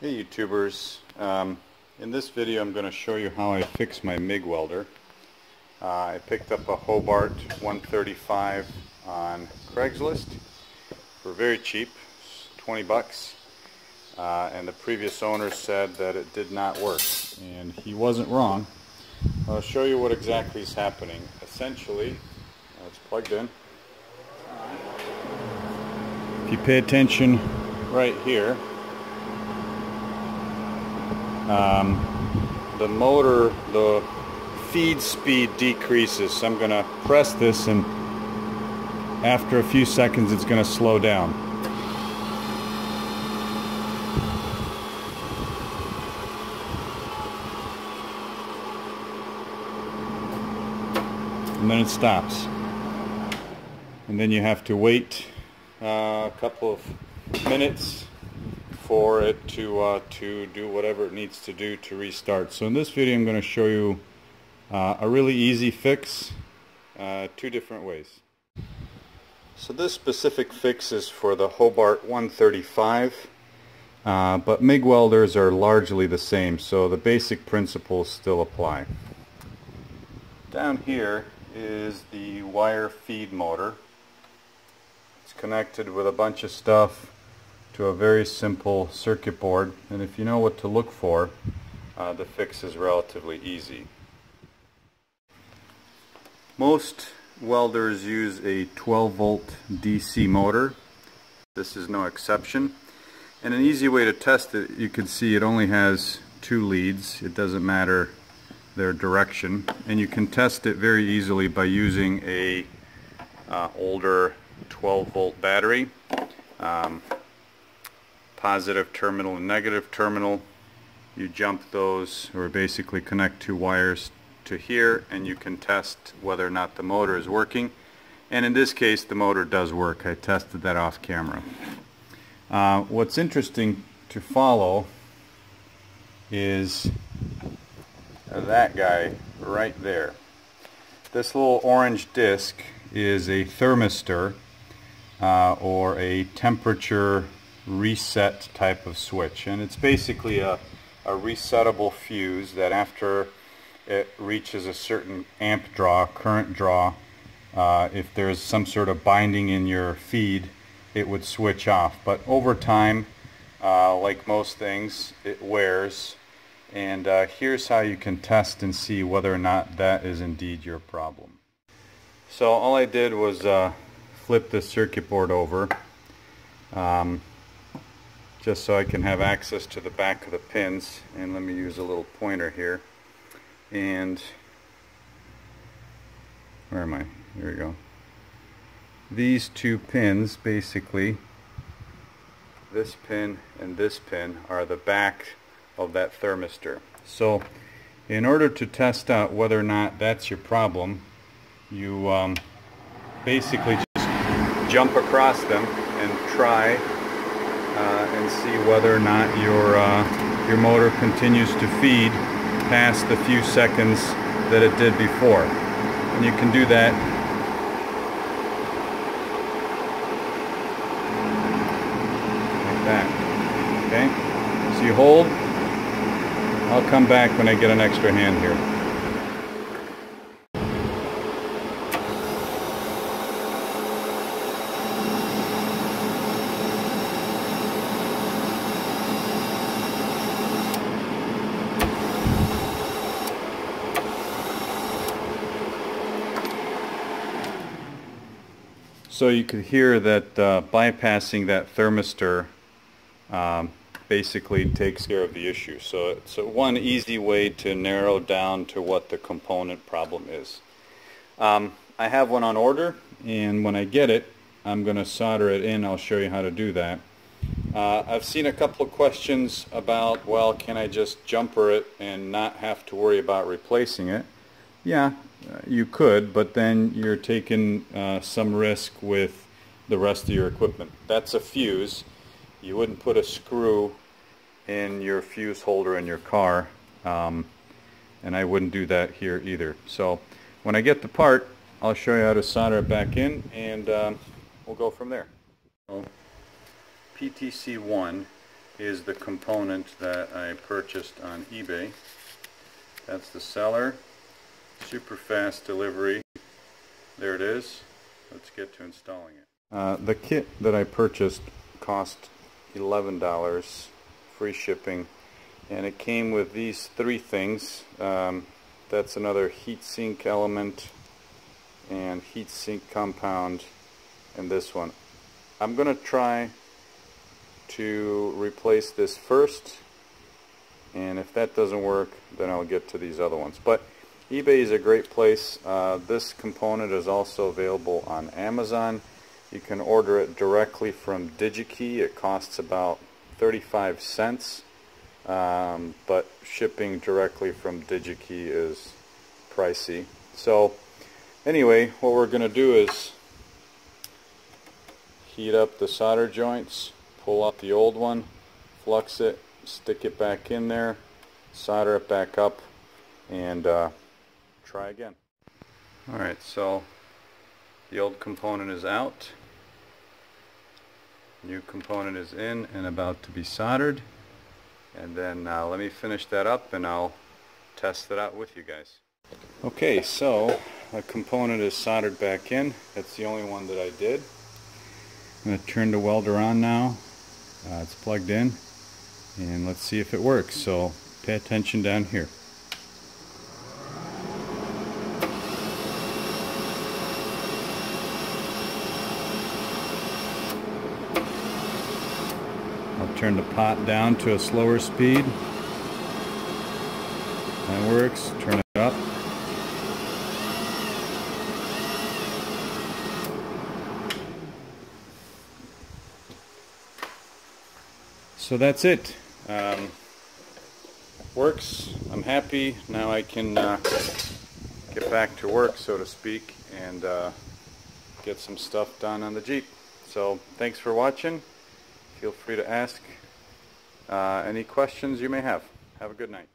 Hey YouTubers, in this video I'm going to show you how I fix my Mig Welder. I picked up a Hobart 135 on Craigslist for very cheap, 20 bucks, and the previous owner said that it did not work, and he wasn't wrong. I'll show you what exactly is happening. Essentially, it's plugged in. If you pay attention right here, the motor, the feed speed decreases. So I'm going to press this, and after a few seconds it's going to slow down. And then it stops. And then you have to wait a couple of minutes for it to do whatever it needs to do to restart. So in this video I'm going to show you a really easy fix, two different ways. So this specific fix is for the Hobart 135, but Mig Welders are largely the same, so the basic principles still apply. Down here is the wire feed motor. It's connected with a bunch of stuff to a very simple circuit board, and if you know what to look for, the fix is relatively easy. Most welders use a 12-volt DC motor. This is no exception. And an easy way to test it, you can see it only has two leads. It doesn't matter their direction, and you can test it very easily by using a older 12-volt battery. Positive terminal and negative terminal, you jump those, or basically connect two wires to here, and you can test whether or not the motor is working. And in this case the motor does work. I tested that off camera. What's interesting to follow is that guy right there. This little orange disc is a thermistor or a temperature reset type of switch, and it's basically a resettable fuse that after it reaches a certain amp draw, current draw, if there's some sort of binding in your feed, it would switch off. But over time, like most things, it wears, and here's how you can test and see whether or not that is indeed your problem. So all I did was flip this circuit board over, just so I can have access to the back of the pins, and let me use a little pointer here, and where am I? There we go. These two pins, basically this pin and this pin, are the back of that thermistor. So in order to test out whether or not that's your problem, you basically just jump across them and try and see whether or not your motor continues to feed past the few seconds that it did before. And you can do that like that. Okay? So you hold. I'll come back when I get an extra hand here. So you could hear that bypassing that thermistor basically takes care of the issue. So it's one easy way to narrow down to what the component problem is. I have one on order, and when I get it, I'm going to solder it in. I'll show you how to do that. I've seen a couple of questions about, well, can I just jumper it and not have to worry about replacing it? Yeah, you could, but then you're taking some risk with the rest of your equipment. That's a fuse. You wouldn't put a screw in your fuse holder in your car, and I wouldn't do that here either. So when I get the part, I'll show you how to solder it back in, and we'll go from there. PTC1 is the component that I purchased on eBay. That's the seller. Super fast delivery. There it is. Let's get to installing it. The kit that I purchased cost $11, free shipping, and it came with these three things. That's another heatsink element and heatsink compound, and this one. I'm going to try to replace this first, and if that doesn't work, then I'll get to these other ones. But eBay is a great place. This component is also available on Amazon. You can order it directly from DigiKey. It costs about 35 cents, but shipping directly from DigiKey is pricey. So anyway, what we're going to do is heat up the solder joints, pull out the old one, flux it, stick it back in there, solder it back up, and try again. Alright, so the old component is out, new component is in and about to be soldered, and then let me finish that up and I'll test it out with you guys. Okay, so the component is soldered back in. That's the only one that I did. I'm going to turn the welder on now. It's plugged in, and let's see if it works. So pay attention down here. I'll turn the pot down to a slower speed. That works. Turn it up. So that's it. Works. I'm happy. Now I can get back to work, so to speak, and get some stuff done on the Jeep. So thanks for watching. Feel free to ask any questions you may have. Have a good night.